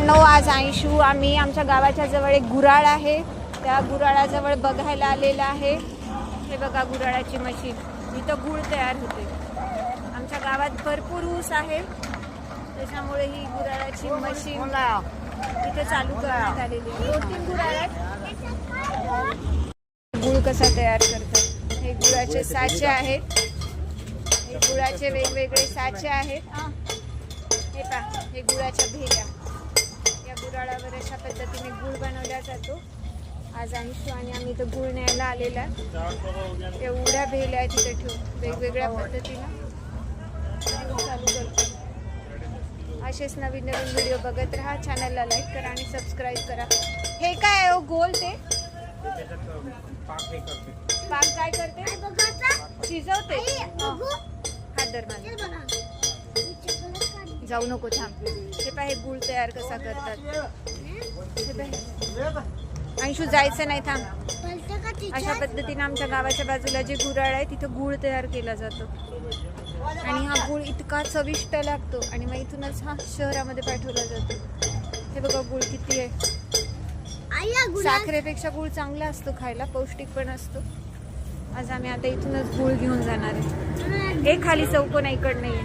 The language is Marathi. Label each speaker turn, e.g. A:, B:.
A: मित्रांनो, आज आयशू आम्ही आमच्या गावाच्या जवळ एक गुराळ आहे, त्या गुराळाजवळ बघायला आलेला आहे. हे बघा गुराळाची मशीन, इथं गुळ तयार होते. आमच्या गावात भरपूर ऊस आहे, त्याच्यामुळे ही गुराळाची मशीन इथे चालू करण्यात आलेली आहे. 2-3 गुराळ आहेत. गुळ कसा तयार करतात, हे गुळाचे साचे आहेत. हे गुळाचे वेगवेगळे साचे आहेत. हे पहा, हे गुळाच्या भेल्या. या गुराळावर अशा पद्धतीने गुळ बनवला जातो. आज आयशू आणि आम्ही इथं गुळ न्यायला आलेला. एवढ्या भेल्या आहेत तिथे ठेवून वेगवेगळ्या पद्धतीनं चालू करतो. असेच नवीन नवीन व्हिडिओ बघत राहा. चॅनलला लाईक करा आणि सबस्क्राईब करा. हे काय आहे गोल ते पाक काय करते, शिजवते. हात धर माझा, जाऊ नको, थांब. हे पहा, हे गुळ तयार कसा करतात. अंशू जायचं नाही, थांब. अशा पद्धतीने आमच्या गावाच्या बाजूला जे गुराळ आहे तिथं गुळ तयार केला जातो आणि हा गुळ इतका चविष्ट लागतो आणि मग इथूनच हा शहरामध्ये पाठवला जातो. हे बघा गुळ किती आहे. साखरेपेक्षा गुळ चांगला असतो खायला, पौष्टिक पण असतो. आज आम्ही आता इथूनच गुळ घेऊन जाणार आहे. एक खाली चौकोन इकड नाही.